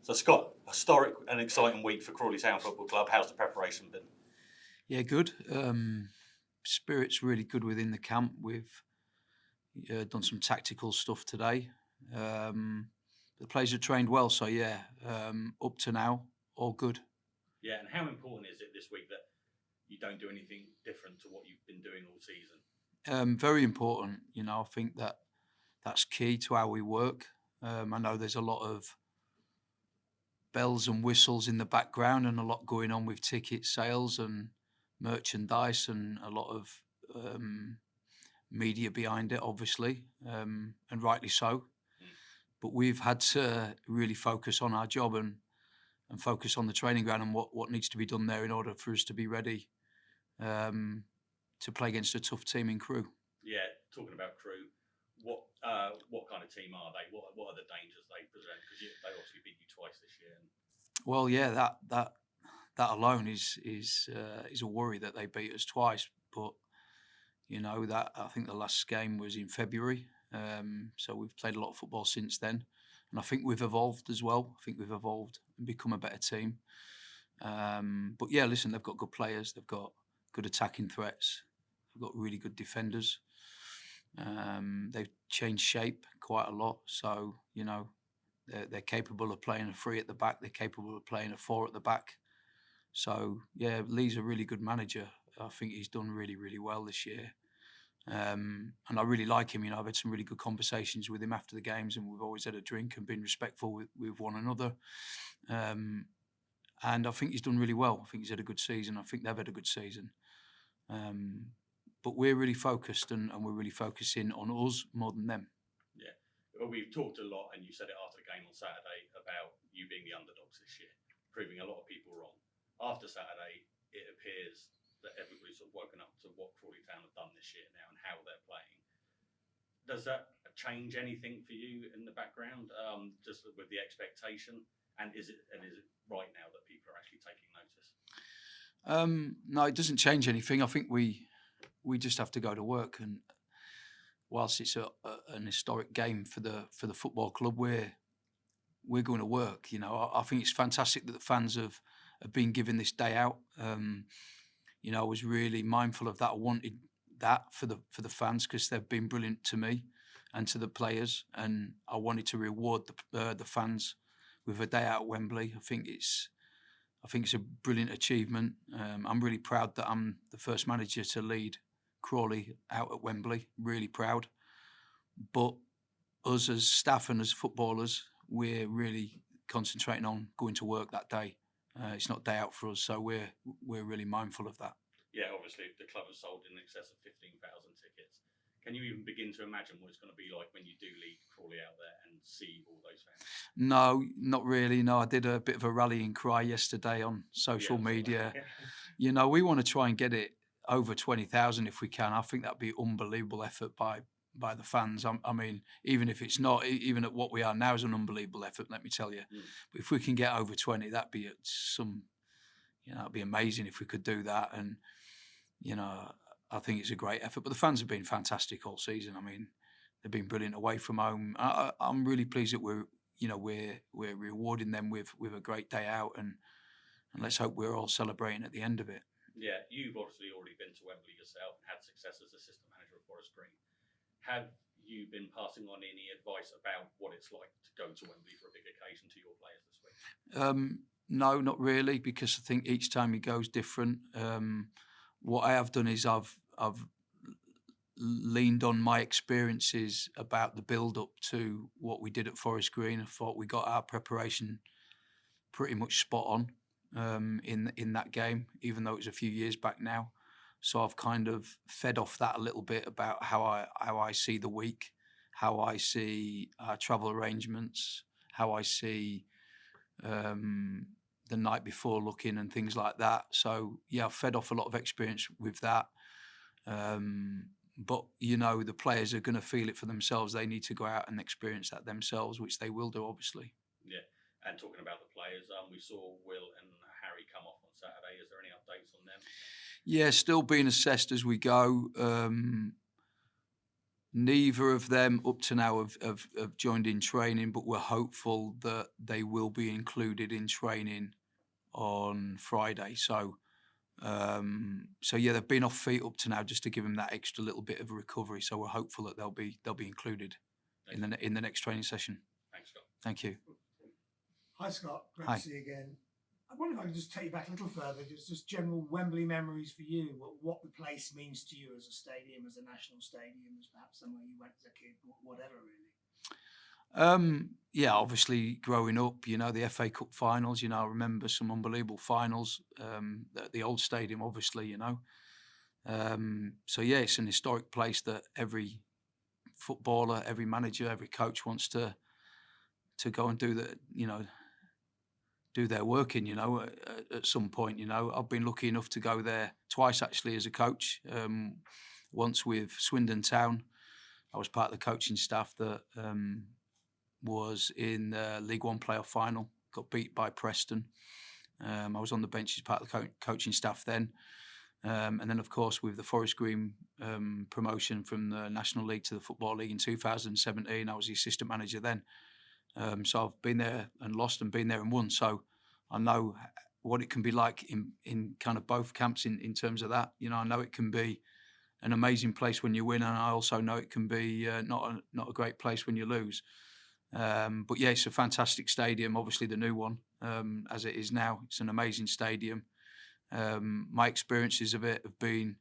So Scott, historic and exciting week for Crawley Town Football Club. How's the preparation been? Yeah, good. Spirit's really good within the camp. We've done some tactical stuff today. The players have trained well, so yeah, up to now, all good. Yeah, and how important is it this week that you don't do anything different to what you've been doing all season? Very important. I think that's key to how we work. I know there's a lot of bells and whistles in the background and a lot going on with ticket sales and merchandise and a lot of media behind it, obviously, and rightly so. But we've had to really focus on our job and focus on the training ground and what needs to be done there in order for us to be ready to play against a tough team in CREWE. Yeah, talking about CREWE, what kind of team are they? What are the dangers they present? Because they obviously beat you twice this year. Well, yeah, that alone is a worry that they beat us twice. But that I think the last game was in February, so we've played a lot of football since then, and I think we've evolved as well. I think we've evolved and become a better team. But yeah, listen, they've got good players. They've got good attacking threats. They've got really good defenders. They've changed shape quite a lot, so they're capable of playing a 3 at the back. They're capable of playing a 4 at the back. So yeah, Lee's a really good manager. I think he's done really, really well this year. And I really like him. I've had some really good conversations with him after the games, and we've always had a drink and been respectful with one another. And I think he's done really well. I think he's had a good season. I think they've had a good season. But we're really focused, and we're really focusing on us more than them. Yeah. Well, we've talked a lot, and you said it after the game on Saturday, about you being the underdogs this year, proving a lot of people wrong. After Saturday, it appears that everybody's sort of woken up to what Crawley Town have done this year now and how they're playing. Does that change anything for you in the background, just with the expectation? And is it right now that people are actually taking notice? No, it doesn't change anything. I think we just have to go to work, and whilst it's an historic game for the football club, we're going to work. I think it's fantastic that the fans have been given this day out. I was really mindful of that. I wanted that for the fans because they've been brilliant to me and to the players, and I wanted to reward the fans with a day out at Wembley. I think it's a brilliant achievement. I'm really proud that I'm the first manager to lead Crawley out at Wembley. Really proud. But us as staff and as footballers, we're really concentrating on going to work that day. It's not day out for us, so we're really mindful of that. Yeah, obviously the club has sold in excess of 15,000 tickets. Can you even begin to imagine what it's going to be like when you do lead Crawley out there and see all those fans? No, not really. No, I did a bit of a rallying cry yesterday on social media. We want to try and get it over 20,000 if we can. I think that'd be unbelievable effort by the fans. I mean, even if it's not, even at what we are now is an unbelievable effort, let me tell you. But if we can get over 20, that'd be that'd be amazing if we could do that. And, I think it's a great effort. But the fans have been fantastic all season. I mean, they've been brilliant away from home. I'm really pleased that we're rewarding them with a great day out, and let's hope we're all celebrating at the end of it. Yeah, you've obviously already been to Wembley yourself and had success as assistant manager of Forest Green. Have you been passing on any advice about what it's like to go to Wembley for a big occasion to your players this week? No, not really, because I think each time he goes different. What I have done is I've leaned on my experiences about the build-up to what we did at Forest Green. I thought we got our preparation pretty much spot on in that game, even though it was a few years back now. So I've kind of fed off that a little bit about how I see the week, how I see our travel arrangements, how I see the night before looking and things like that. So yeah, I've fed off a lot of experience with that. But the players are going to feel it for themselves. They need to go out and experience that themselves, which they will do, obviously. Yeah, and talking about the players, we saw Will and Harry come off on Saturday. Is there any updates on them? Yeah, still being assessed as we go. Neither of them up to now have joined in training, but we're hopeful that they will be included in training on Friday. So yeah, they've been off feet up to now just to give them that extra little bit of a recovery. So we're hopeful that they'll be included in the next training session. Thanks, Scott. Thank you. Hi, Scott. Great Hi. to see you again. I wonder if I could just take you back a little further, just general Wembley memories for you, what the place means to you as a stadium, as a national stadium, as perhaps somewhere you went as a kid, whatever really. Yeah, obviously growing up, the FA Cup finals, I remember some unbelievable finals at the old stadium, obviously, So yeah, it's an historic place that every footballer, every manager, every coach wants to go and do their work in, at some point. I've been lucky enough to go there twice actually as a coach. Once with Swindon Town, I was part of the coaching staff that was in the League One playoff final, got beat by Preston. I was on the bench as part of the coaching staff then. And then, of course, with the Forest Green promotion from the National League to the Football League in 2017, I was the assistant manager then. So I've been there and lost and been there and won. So I know what it can be like in kind of both camps in terms of that. I know it can be an amazing place when you win, and I also know it can be not a great place when you lose. But yeah, it's a fantastic stadium. Obviously, the new one, as it is now, it's an amazing stadium. My experiences of it have been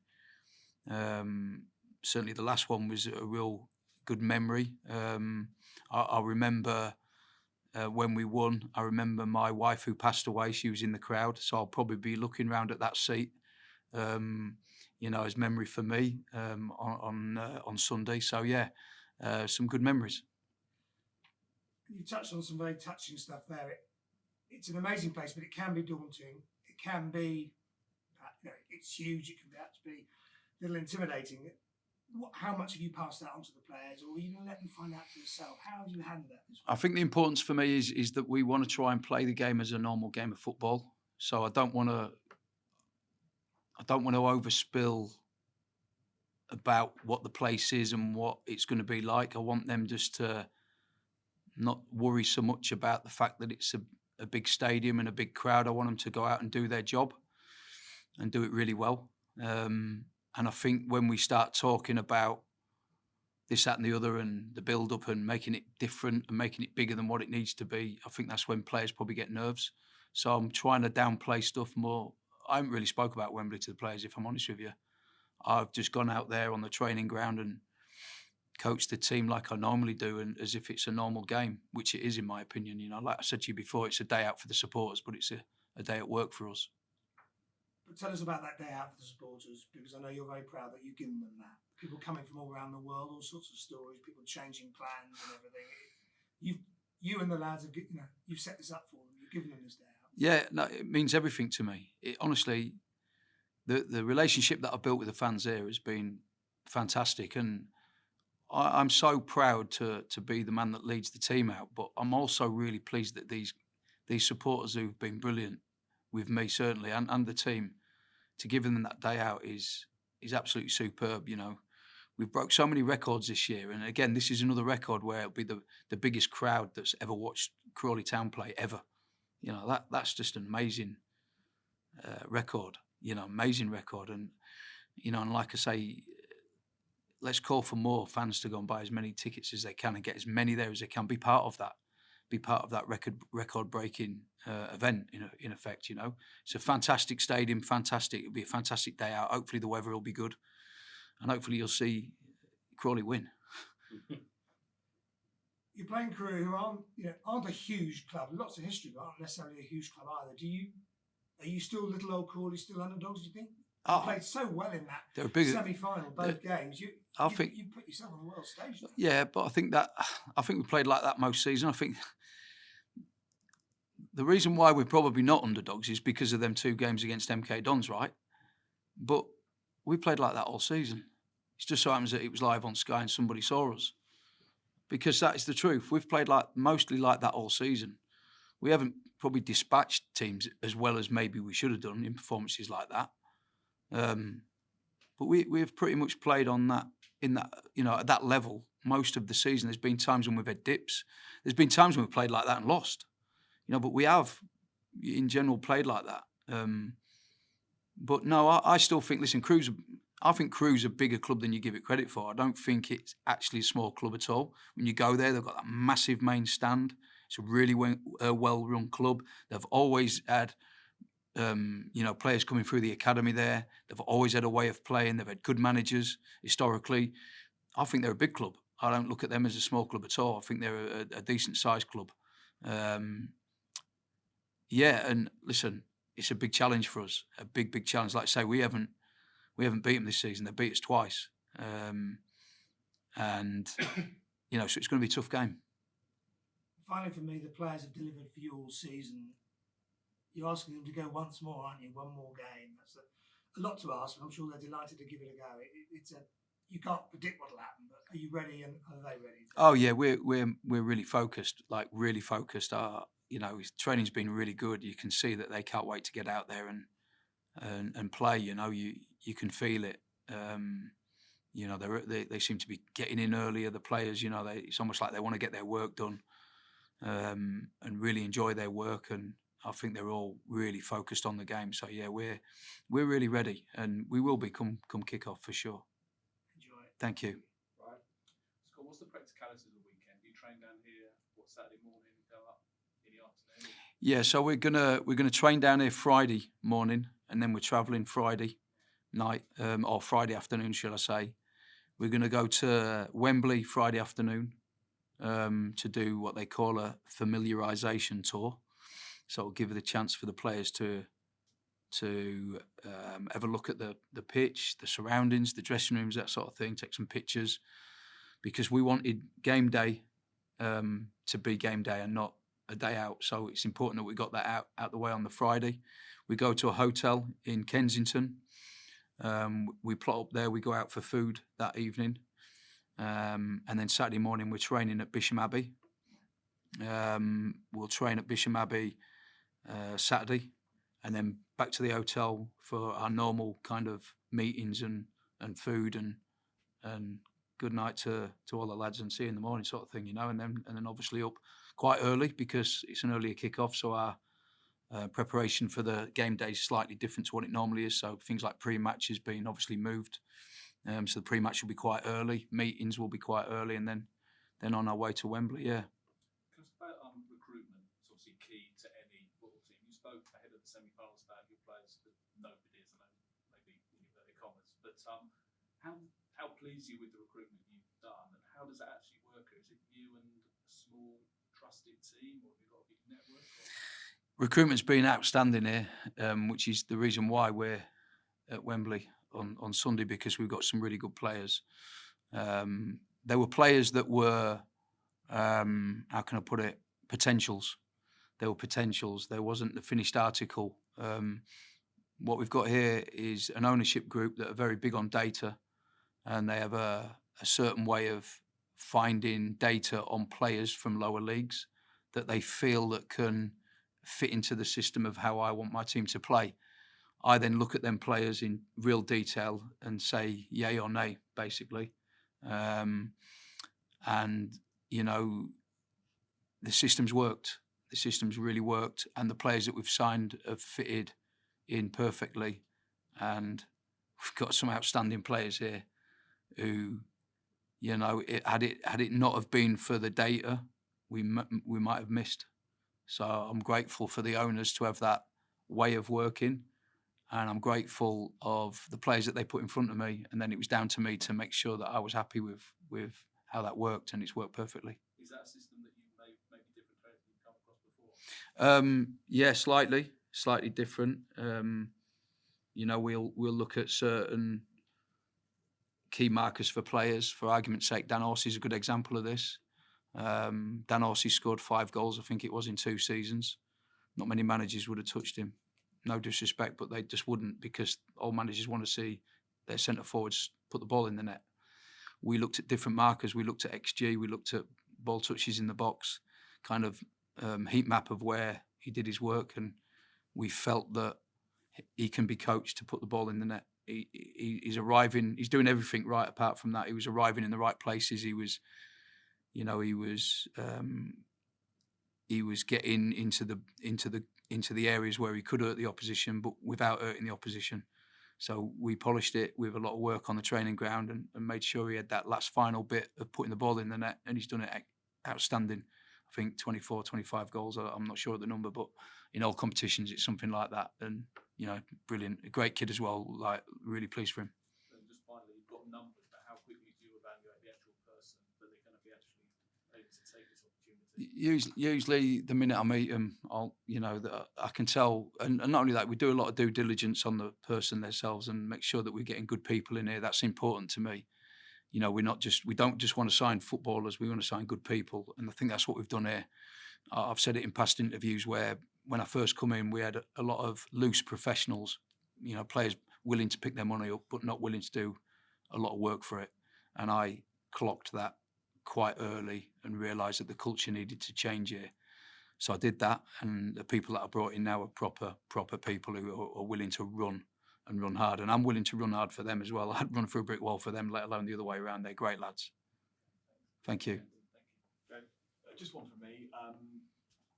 certainly the last one was a real good memory. I remember when we won. I remember my wife who passed away. She was in the crowd, so I'll probably be looking round at that seat. As memory for me on Sunday. So yeah, some good memories. You touched on some very touching stuff there. It's an amazing place, but it can be daunting. It can be, it's huge. It can be a little intimidating. How much have you passed that on to the players, or are you going to let them find out for yourself? How have you handled that? I think the importance for me is that we want to try and play the game as a normal game of football. So I don't want to overspill about what the place is and what it's going to be like. I want them just to not worry so much about the fact that it's a big stadium and a big crowd. I want them to go out and do their job and do it really well. And I think when we start talking about this, that and the other and the build-up and making it different and making it bigger than what it needs to be, I think that's when players probably get nerves. So I'm trying to downplay stuff more. I haven't really spoke about Wembley to the players, if I'm honest with you. I've just gone out there on the training ground and coached the team like I normally do, and as if it's a normal game, which it is in my opinion. Like I said to you before, it's a day out for the supporters, but it's a day at work for us. But tell us about that day out for the supporters, because I know you're very proud that you've given them that. People coming from all around the world, all sorts of stories, people changing plans and everything. You and the lads have, you've set this up for them. You've given them this day out. Yeah, no, it means everything to me. Honestly, the relationship that I've built with the fans here has been fantastic, and I'm so proud to be the man that leads the team out. But I'm also really pleased that these supporters who've been brilliant with me, certainly, and the team, to give them that day out is absolutely superb. We've broke so many records this year, and again, this is another record where it'll be the biggest crowd that's ever watched Crawley Town play ever. That's just an amazing record. Amazing record, and and like I say, let's call for more fans to go and buy as many tickets as they can and get as many there as they can. Be part of that record-breaking event. In effect, it's a fantastic stadium, fantastic. It'll be a fantastic day out. Hopefully, the weather will be good, and hopefully, you'll see Crawley win. You're playing CREWE, who aren't a huge club, lots of history, but aren't necessarily a huge club either. Are you still little old Crawley, still underdogs? Do you think? You played so well in that semi-final, both games. You put yourself on the world stage. Though. Yeah, but I think we played like that most season. I think the reason why we're probably not underdogs is because of them 2 games against MK Dons, right? But we played like that all season. It just so happens that it was live on Sky and somebody saw us. Because that is the truth. We've played mostly like that all season. We haven't probably dispatched teams as well as maybe we should have done in performances like that. But we've pretty much played on that in that, at that level most of the season. There's been times when we've had dips. There's been times when we've played like that and lost. But we have, in general, played like that. But no, I still think, listen, I think CREWE's a bigger club than you give it credit for. I don't think it's actually a small club at all. When you go there, they've got that massive main stand. It's a really well-run club. They've always had, players coming through the academy there. They've always had a way of playing. They've had good managers historically. I think they're a big club. I don't look at them as a small club at all. I think they're a decent-sized club. And listen, it's a big challenge for us. A big challenge. Like I say, we haven't beat them this season. They beat us twice, so it's going to be a tough game. Finally, for me, the players have delivered for you all season. You're asking them to go once more, aren't you? One more game. That's a lot to ask, and I'm sure they're delighted to give it a go. You can't predict what'll happen, but are you ready? And are they ready? Oh yeah, we're really focused. Like really focused. Training's been really good. You can see that they can't wait to get out there and play. You can feel it. They seem to be getting in earlier. The players, it's almost like they want to get their work done and really enjoy their work. And I think they're all really focused on the game. So yeah, we're really ready, and we will be come kick-off for sure. Enjoy it. Thank you. Right. Scott, what's the practicalities of the weekend? Do you train down here? Saturday morning, go up in the afternoon? Yeah, so we're gonna train down here Friday morning, and then we're travelling Friday night, or Friday afternoon, should I say. We're going to go to Wembley Friday afternoon to do what they call a familiarisation tour. So it'll give the chance for the players to have a look at the pitch, the surroundings, the dressing rooms, that sort of thing, take some pictures, because we wanted game day to be game day and not a day out. So it's important that we got that out the way on the Friday. We go to a hotel in Kensington. We plot up there. We go out for food that evening, and then Saturday morning we're training at Bisham Abbey. We'll train at Bisham Abbey Saturday, and then back to the hotel for our normal kind of meetings and food and good night to all the lads and see you in the morning sort of thing, and then obviously up quite early because it's an earlier kick-off, so our preparation for the game day is slightly different to what it normally is. So things like pre-match has been obviously moved. So the pre-match will be quite early. Meetings will be quite early, and then on our way to Wembley. Yeah. Just about recruitment, it's obviously key to any football team. You spoke ahead of the semi-finals about your players that nobody is, and maybe in inverted commas. But how pleased are you with the recruitment you've done, and how does that actually work? Is it you and a small trusted team, or have you got a big network? Recruitment's been outstanding here, which is the reason why we're at Wembley on Sunday, because we've got some really good players. There were players that were, how can I put it, potentials. There were potentials. There wasn't the finished article. What we've got here is an ownership group that are very big on data, and they have a certain way of finding data on players from lower leagues that they feel that can fit into the system of how I want my team to play. I then look at them players in real detail and say yay or nay, basically. And, the system's worked. The system's really worked, and the players that we've signed have fitted in perfectly. And we've got some outstanding players here who, had it not have been for the data, we might have missed. So I'm grateful for the owners to have that way of working, and I'm grateful of the players that they put in front of me, and then it was down to me to make sure that I was happy with how that worked, and it's worked perfectly. Is that a system that you may be different to anything you've come across before? Yeah, slightly different. We'll look at certain key markers for players. For argument's sake, Dan Horsey is a good example of this. Dan Horsey scored 5 goals, I think it was, in 2 seasons. Not many managers would have touched him. No disrespect, but they just wouldn't, because all managers want to see their centre forwards put the ball in the net. We looked at different markers. We looked at XG. We looked at ball touches in the box, kind of heat map of where he did his work, and we felt that he can be coached to put the ball in the net. he's arriving. He's doing everything right. Apart from that, he was arriving in the right places. He was, he was getting into the areas where he could hurt the opposition, but without hurting the opposition. So we polished it with a lot of work on the training ground and made sure he had that last final bit of putting the ball in the net, and he's done it outstanding. I think 24, 25 goals. I'm not sure of the number, but in all competitions, it's something like that. And, brilliant. A great kid as well. Like, really pleased for him. And just finally, you've got numbers, but how quickly do you evaluate the actual person that they're going to be actually able to take this opportunity? Usually, the minute I meet them, I can tell. And not only that, we do a lot of due diligence on the person themselves and make sure that we're getting good people in here. That's important to me. We don't just want to sign footballers. We want to sign good people, and I think that's what we've done here. I've said it in past interviews where when I first come in, we had a lot of loose professionals, players willing to pick their money up, but not willing to do a lot of work for it. And I clocked that quite early and realised that the culture needed to change here. So I did that, and the people that I brought in now are proper people who are willing to run hard, and I'm willing to run hard for them as well. I'd run through a brick wall for them, let alone the other way around. They're great lads. Thank you. Just one from me.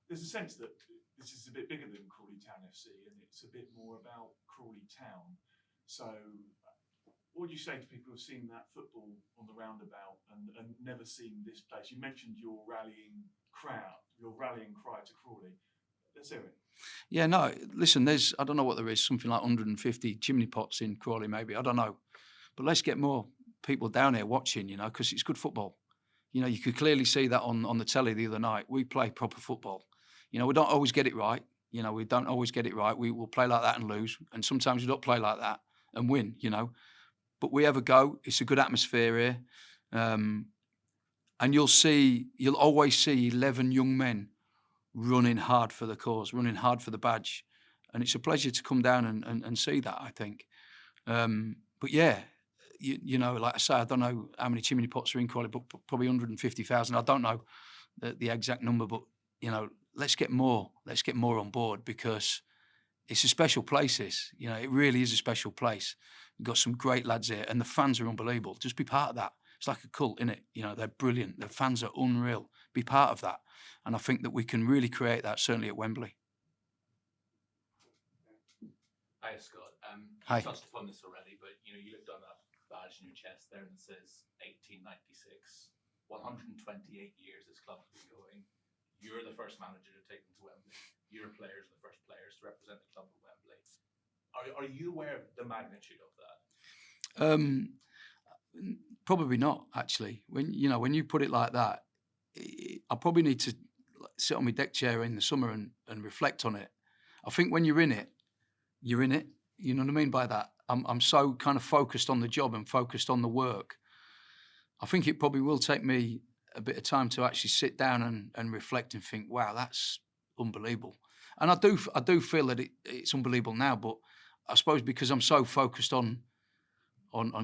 There's a sense that this is a bit bigger than Crawley Town FC, and it's a bit more about Crawley Town. So what would you say to people who've seen that football on the roundabout and never seen this place? You mentioned your rallying cry to Crawley. Let's hear it. Yeah, no, listen, I don't know what there is, something like 150 chimney pots in Crawley maybe, I don't know. But let's get more people down here watching, because it's good football. You could clearly see that on the telly the other night. We play proper football. We don't always get it right. We don't always get it right. We will play like that and lose. And sometimes we don't play like that and win, But we have a go. It's a good atmosphere here. And you'll always see 11 young men running hard for the cause, running hard for the badge. And it's a pleasure to come down and see that, I think. But yeah, like I say, I don't know how many chimney pots are in Crawley, but probably 150,000. I don't know the exact number, but, let's get more on board, because it's a special place, this. It really is a special place. We've got some great lads here, and the fans are unbelievable. Just be part of that. It's like a cult, innit? They're brilliant. The fans are unreal. Be part of that. And I think that we can really create that, certainly at Wembley. Hi, Scott. Hi. You touched upon this already, but you looked on that badge in your chest there and it says 1896. 128 years this club has been going. You're the first manager to take them to Wembley. Your players are the first players to represent the club at Wembley. Are you aware of the magnitude of that? Probably not, actually. When you put it like that, I probably need to sit on my deck chair in the summer and reflect on it. I think when you're in it, you're in it. You know what I mean by that? I'm so kind of focused on the job and focused on the work. I think it probably will take me a bit of time to actually sit down and reflect and think, wow, that's unbelievable. And I do feel that it's unbelievable now, but I suppose because I'm so focused on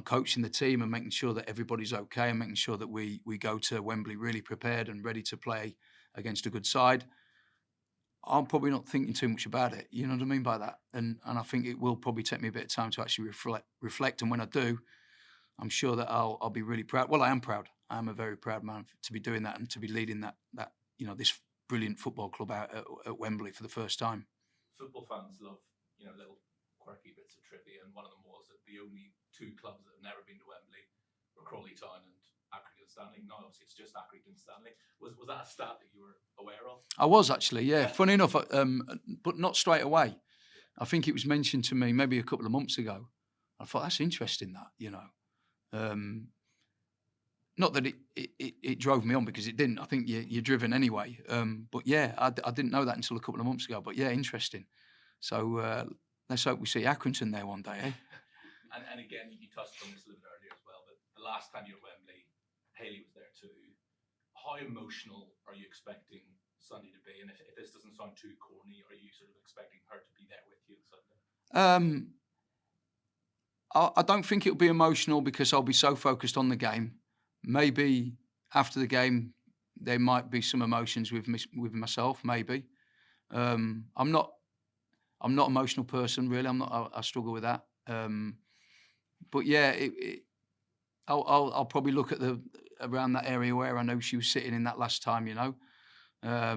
coaching the team and making sure that everybody's okay and making sure that we go to Wembley really prepared and ready to play against a good side, I'm probably not thinking too much about it. You know what I mean by that? And I think it will probably take me a bit of time to actually reflect. And when I do, I'm sure that I'll be really proud. Well, I am proud. I am a very proud man to be doing that and to be leading that this brilliant football club out at Wembley for the first time. Football fans love, little quirky bits of trivia, and one of them was that the only two clubs that have never been to Wembley were Crawley Town and Accrington Stanley. Now, obviously, it's just Accrington Stanley. Was that a stat that you were aware of? I was actually, yeah. Funny enough, but not straight away. I think it was mentioned to me maybe a couple of months ago. I thought, that's interesting, that, Not that it drove me on, because it didn't. I think you're driven anyway. But yeah, I didn't know that until a couple of months ago. But yeah, interesting. So let's hope we see Accrington there one day, eh? And again, you touched on this a little bit earlier as well, but the last time you were at Wembley, Hayley was there too. How emotional are you expecting Sunday to be? And if this doesn't sound too corny, are you sort of expecting her to be there with you on Sunday? I don't think it'll be emotional, because I'll be so focused on the game. Maybe after the game, there might be some emotions with myself. Maybe I'm not an emotional person, really. I struggle with that. but yeah, I'll probably look at around that area where I know she was sitting in that last time, you know. Yeah,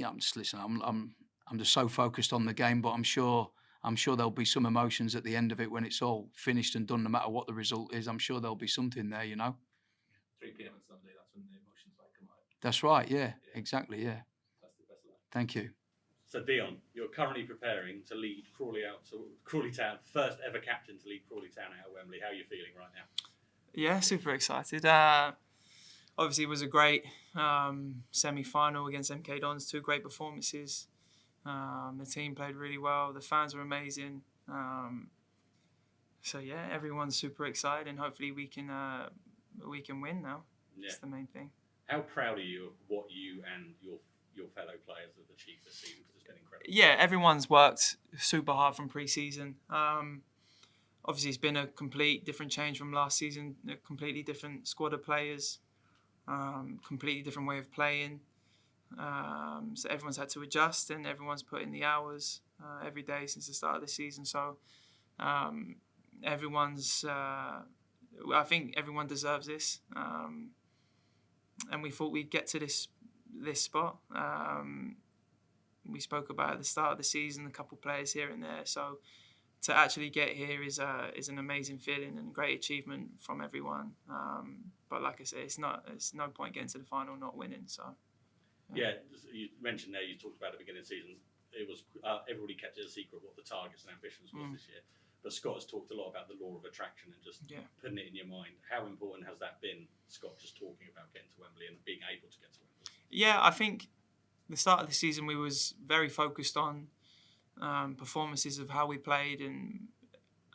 I'm just listening. I'm just so focused on the game, but I'm sure there'll be some emotions at the end of it when it's all finished and done. No matter what the result is, I'm sure there'll be something there, you know. 3 p.m. on Sunday. That's when the emotions might come out. That's right. Yeah, exactly. Yeah. That's the best luck. Thank you. So Dion, you're currently preparing to lead Crawley Town, first ever captain to lead Crawley Town out of Wembley. How are you feeling right now? Yeah, super excited. Obviously, it was a great semi-final against MK Dons. 2 great performances. The team played really well. The fans were amazing. So yeah, everyone's super excited, and hopefully we can win now. Yeah. That's the main thing. How proud are you of what you and your fellow players of the Chiefs have seen? Because it's been incredible. Yeah, everyone's worked super hard from pre-season. Obviously, it's been a complete different change from last season. A completely different squad of players. Completely different way of playing. So everyone's had to adjust, and everyone's put in the hours every day since the start of the season. So everyone's. I think everyone deserves this, and we thought we'd get to this spot. We spoke about at the start of the season a couple players here and there. So to actually get here is an amazing feeling and a great achievement from everyone. But like I say, it's no point getting to the final not winning. So. Yeah, you mentioned there, you talked about at the beginning of the season, it was everybody kept it a secret what the targets and ambitions was this year. But Scott has talked a lot about the law of attraction and just putting it in your mind. How important has that been, Scott, just talking about getting to Wembley and being able to get to Wembley? Yeah, I think the start of the season we was very focused on performances of how we played, and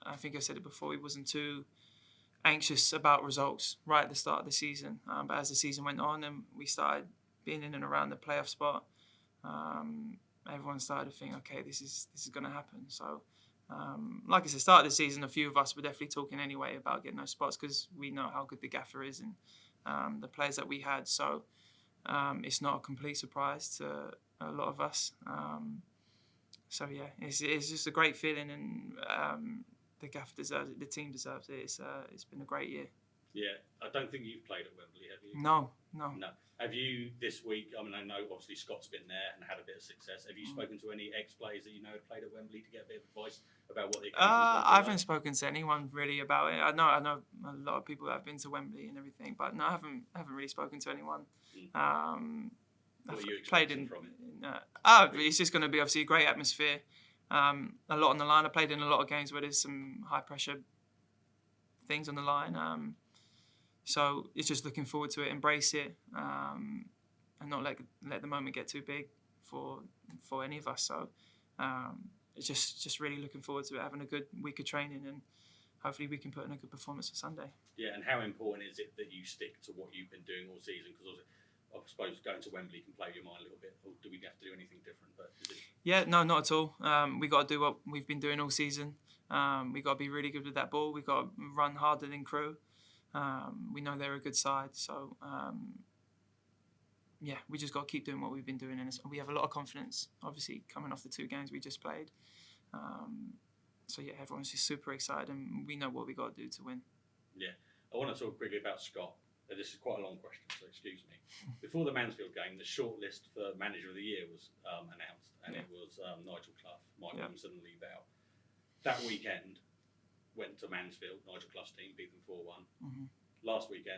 I think I said it before, we wasn't too anxious about results right at the start of the season. But as the season went on and we started being in and around the playoff spot, everyone started to think, okay, this is going to happen. So, like I said, start of the season, a few of us were definitely talking anyway about getting those spots because we know how good the gaffer is and the players that we had. So, it's not a complete surprise to a lot of us. So yeah, it's just a great feeling, and the gaffer deserves it. The team deserves it. It's been a great year. Yeah, I don't think you've played at Wembley, have you? No. Have you this week? I mean, I know obviously Scott's been there and had a bit of success. Have you spoken to any ex-players that you know have played at Wembley to get a bit of advice about what they? I haven't spoken to anyone really about it. I know a lot of people that have been to Wembley and everything, but no, I haven't really spoken to anyone. What are you expecting from it? It's just going to be obviously a great atmosphere. A lot on the line. I played in a lot of games where there's some high pressure things on the line. So it's just looking forward to it, embrace it, and not let the moment get too big for any of us. So it's just really looking forward to it, having a good week of training, and hopefully we can put in a good performance for Sunday. Yeah, and how important is it that you stick to what you've been doing all season? Because I suppose going to Wembley can play your mind a little bit. Or do we have to do anything different? Yeah, no, not at all. We got to do what we've been doing all season. We got to be really good with that ball. We got to run harder than CREWE. We know they're a good side, so we just got to keep doing what we've been doing, and we have a lot of confidence. Obviously, coming off the 2 games we just played, so yeah, everyone's just super excited, and we know what we got to do to win. Yeah, I want to talk quickly about Scott. This is quite a long question, so excuse me. Before the Mansfield game, the shortlist for Manager of the Year was announced, and it was Nigel Clough, Mike Williamson, and Lee Bell. That weekend, went to Mansfield, Nigel Clough's team, beat them 4-1. Last week,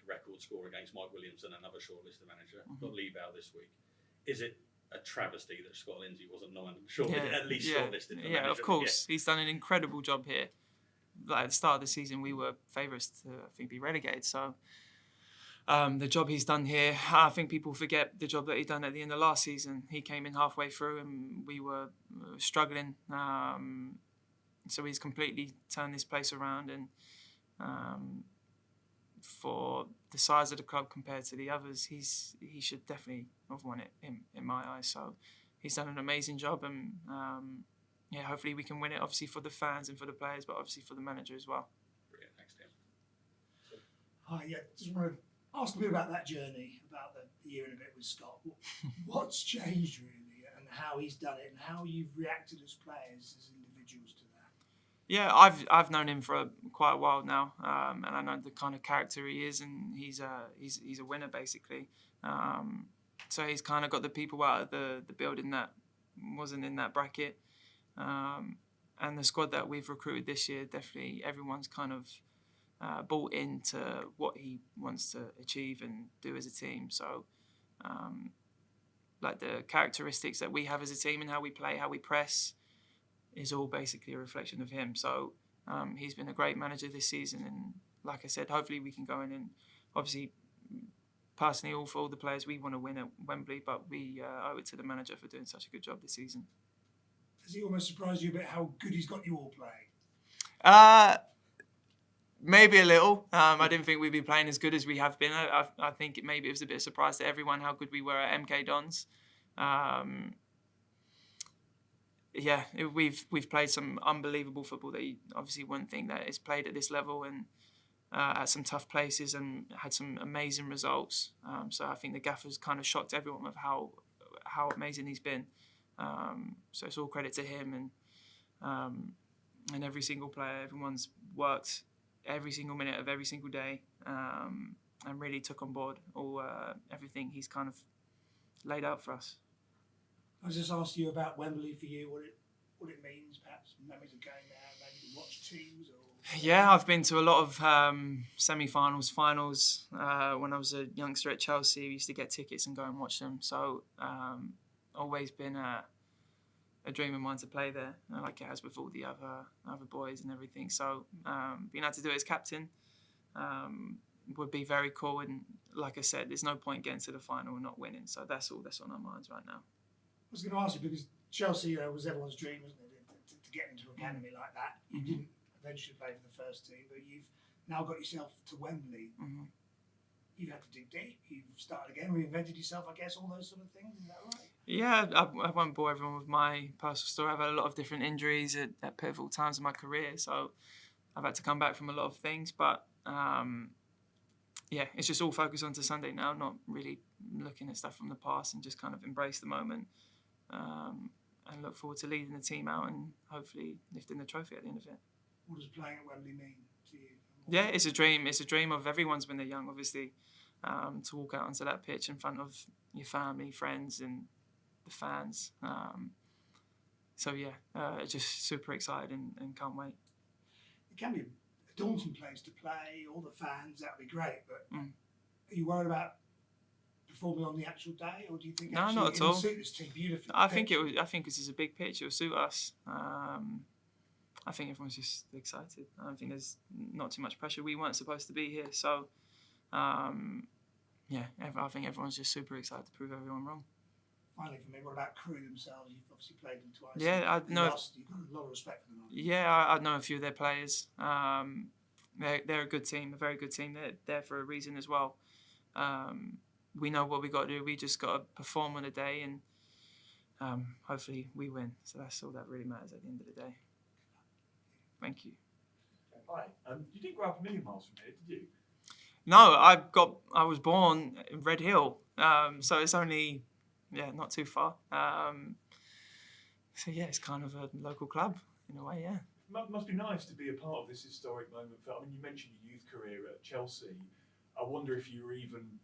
record score against Mike Williamson, another shortlisted manager. Got Lee Bell this week. Is it a travesty that Scott Lindsey wasn't shortlisted? Yeah, of course. He's done an incredible job here. Like at the start of the season, we were favourites to, I think, be relegated. So the job he's done here, I think people forget the job that he done at the end of last season. He came in halfway through, and we were struggling. So he's completely turned this place around, and for the size of the club compared to the others, he should definitely have won it in my eyes. So he's done an amazing job, and hopefully we can win it. Obviously for the fans and for the players, but obviously for the manager as well. Brilliant, thanks, Tim. Just want to ask a bit about that journey, about the year and a bit with Scott. What's changed really, and how he's done it, and how you've reacted as players, as individuals to that? Yeah, I've known him for quite a while now, and I know the kind of character he is, and he's a winner basically. So he's kind of got the people out of the building that wasn't in that bracket, and the squad that we've recruited this year, definitely everyone's kind of bought into what he wants to achieve and do as a team. So, like the characteristics that we have as a team and how we play, how we press, is all basically a reflection of him. So he's been a great manager this season, and like I said, hopefully we can go in and obviously, personally, for all the players, we want to win at Wembley, but we owe it to the manager for doing such a good job this season. Has he almost surprised you a bit how good he's got you all playing? Maybe a little. I didn't think we'd be playing as good as we have been. I think maybe it was a bit of a surprise to everyone how good we were at MK Dons. Yeah, we've played some unbelievable football that you obviously wouldn't think that is played at this level, and at some tough places, and had some amazing results. So I think the gaffer's kind of shocked everyone with how amazing he's been. So it's all credit to him and every single player. Everyone's worked every single minute of every single day, and really took on board everything he's kind of laid out for us. I was just asking you about Wembley for you, what it means, perhaps memories of going there, maybe watch teams or. Yeah, I've been to a lot of semi-finals, finals. When I was a youngster at Chelsea, we used to get tickets and go and watch them. So always been a dream of mine to play there, like it has with all the other boys and everything. So being able to do it as captain would be very cool. And like I said, there's no point getting to the final and not winning. So that's all that's on our minds right now. I was going to ask you, because Chelsea was everyone's dream, wasn't it, to get into an academy like that. You didn't eventually play for the first team, but you've now got yourself to Wembley. You've had to dig deep. You've started again, reinvented yourself, I guess, all those sort of things. Is that right? Yeah, I won't bore everyone with my personal story. I've had a lot of different injuries at pivotal times in my career, so I've had to come back from a lot of things. But yeah, it's just all focused onto Sunday now, not really looking at stuff from the past, and just kind of embrace the moment. And look forward to leading the team out and hopefully lifting the trophy at the end of it. What does playing at Wembley mean to you? Yeah, it's a dream. It's a dream of everyone's when they're young, obviously, to walk out onto that pitch in front of your family, friends, and the fans. So yeah, just super excited and can't wait. It can be a daunting place to play. All the fans, that'd be great. But are you worried about performing on the actual day, or do you think no, actually not at it'll all. suit this team beautifully? I think this is a big pitch. It'll suit us. I think everyone's just excited. I don't think there's not too much pressure. We weren't supposed to be here, so yeah, I think everyone's just super excited to prove everyone wrong. Finally, for me, what about CREWE themselves? You've obviously played them twice. Yeah, I know. You've got a lot of respect for them. Yeah, I know a few of their players. They're a good team, a very good team. They're there for a reason as well. We know what we got to do. We just got to perform on the day, and hopefully we win. So that's all that really matters at the end of the day. Thank you. Hi. You didn't grow up a million miles from here, did you? No, I was born in Red Hill, so it's only not too far. So yeah, it's kind of a local club in a way. Yeah. Must be nice to be a part of this historic moment. You mentioned your youth career at Chelsea. I wonder if you were even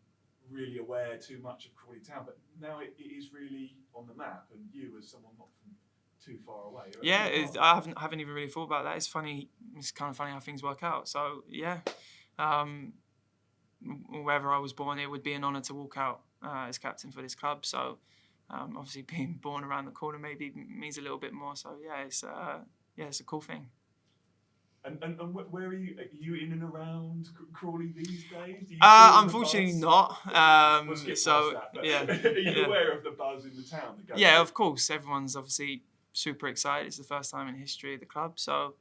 really aware too much of Crawley Town, but now it is really on the map, and you as someone not from too far away. Yeah, I haven't even really thought about that. It's funny. It's kind of funny how things work out. So yeah, wherever I was born, it would be an honour to walk out as captain for this club. So obviously being born around the corner maybe means a little bit more. So yeah, it's a cool thing. And where are you? Are you in and around Crawley these days? Unfortunately not. We'll skip so past that, but yeah. Are you aware of the buzz in the town? Yeah, of course. Everyone's obviously super excited. It's the first time in history of the club. So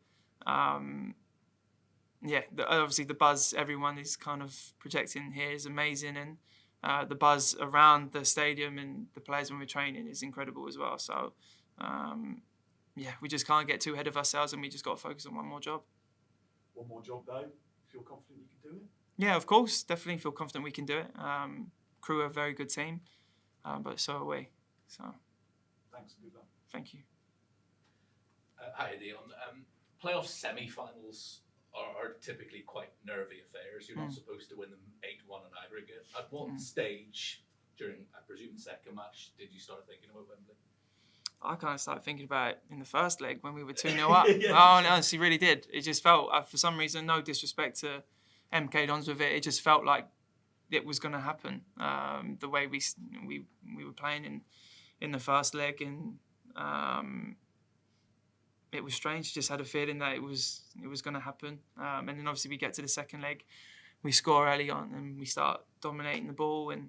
obviously the buzz everyone is kind of projecting here is amazing, and the buzz around the stadium and the players when we're training is incredible as well. So we just can't get too ahead of ourselves, and we just got to focus on one more job. One more job though. Feel confident you can do it? Yeah, of course. Definitely feel confident we can do it. CREWE are a very good team, but so are we. So thanks and good luck. Thank you. Hi, Dion. playoff semi-finals are typically quite nervy affairs. You're not supposed to win them 8-1 on aggregate. At what stage during, I presume, the second match, did you start thinking about Wembley? I kind of started thinking about it in the first leg when we were 2-0 up. Yeah. Oh, no, honestly, really did. It just felt, for some reason, no disrespect to MK Dons with it just felt like it was going to happen. The way we were playing in the first leg, and it was strange. Just had a feeling that it was going to happen. And then obviously we get to the second leg, we score early on, and we start dominating the ball, and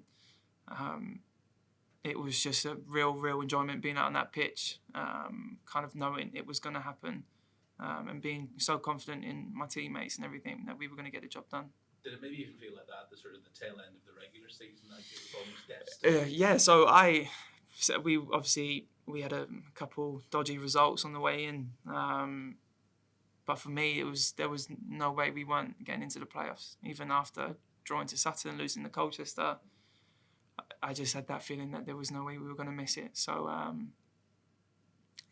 it was just a real enjoyment being out on that pitch, kind of knowing it was going to happen, and being so confident in my teammates and everything that we were going to get the job done. Did it maybe even feel like that, the sort of the tail end of the regular season, like it was almost destined? Yeah, so we had a couple dodgy results on the way in, but for me there was no way we weren't getting into the playoffs. Even after drawing to Sutton, losing to Colchester, I just had that feeling that there was no way we were going to miss it. So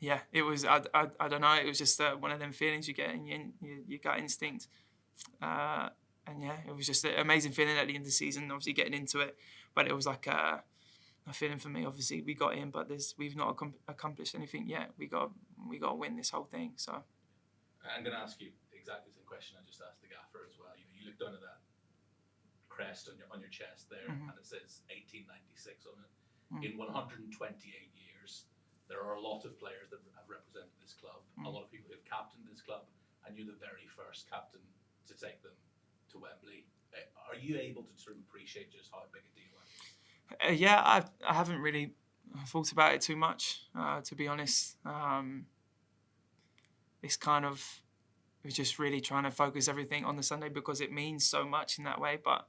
yeah, it was. I don't know. It was just one of them feelings you get in your gut instinct. And yeah, it was just an amazing feeling at the end of the season. Obviously getting into it, but it was like a feeling for me. Obviously we got in, but we've not accomplished anything yet. We got to win this whole thing. So I'm going to ask you exactly the same question I just asked the gaffer as well. You look down at that crest on your chest there, and it says 1896 on it. In 128 years, there are a lot of players that have represented this club, a lot of people who have captained this club, and you're the very first captain to take them to Wembley. Are you able to sort of appreciate just how big a deal that is? Yeah, I haven't really thought about it too much, to be honest. It's kind of, we're just really trying to focus everything on the Sunday because it means so much in that way. But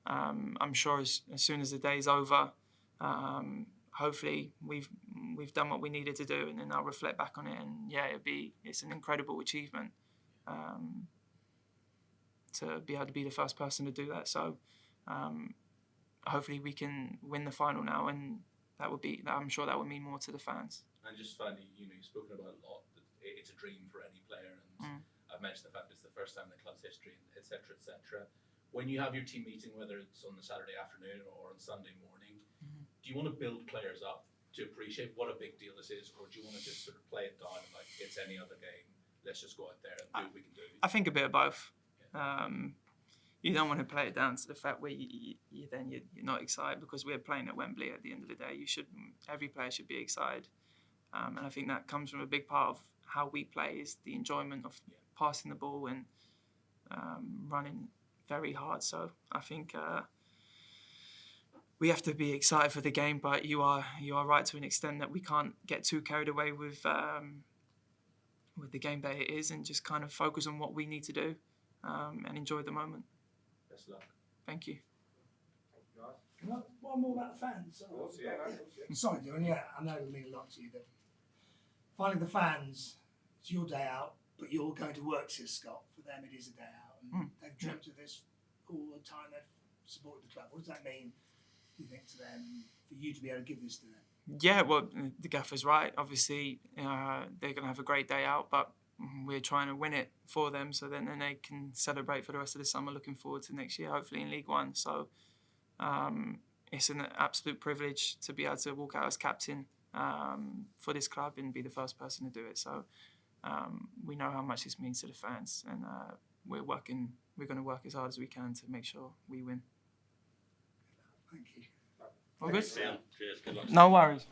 I'm sure as soon as the day's over, hopefully we've done what we needed to do, and then I'll reflect back on it. And yeah, it's an incredible achievement to be able to be the first person to do that. So hopefully we can win the final now, and I'm sure that would mean more to the fans. And just finally, you've spoken about a lot that it's a dream for any player, and I've mentioned the fact it's the first time in the club's history, etc., etc. When you have your team meeting, whether it's on the Saturday afternoon or on Sunday morning, do you want to build players up to appreciate what a big deal this is, or do you want to just sort of play it down like it's any other game? Let's just go out there and do what we can do. I think a bit of both. You don't want to play it down to the fact where you're not excited, because we're playing at Wembley at the end of the day. Every player should be excited, and I think that comes from a big part of how we play is the enjoyment of passing the ball and running very hard. So I think we have to be excited for the game, but you are right to an extent that we can't get too carried away with the game that it is, and just kind of focus on what we need to do and enjoy the moment. Best of luck. Thank you. One more about the fans. Sorry, Dion. Yeah, I know it means a lot to you. That finally the fans, it's your day out, but you're going to work, says Scott. For them, it is a day out, and they've dreamt of this all the time. They've supported the club. What does that mean, you think, to them, for you to be able to give this to them? Yeah, well, the gaffer's right. Obviously, they're going to have a great day out, but we're trying to win it for them, so then they can celebrate for the rest of the summer. Looking forward to next year, hopefully in League One. So it's an absolute privilege to be able to walk out as captain for this club and be the first person to do it. So we know how much this means to the fans, and we're going to work as hard as we can to make sure we win. Thank you. All good? Cheers. Good luck. No worries.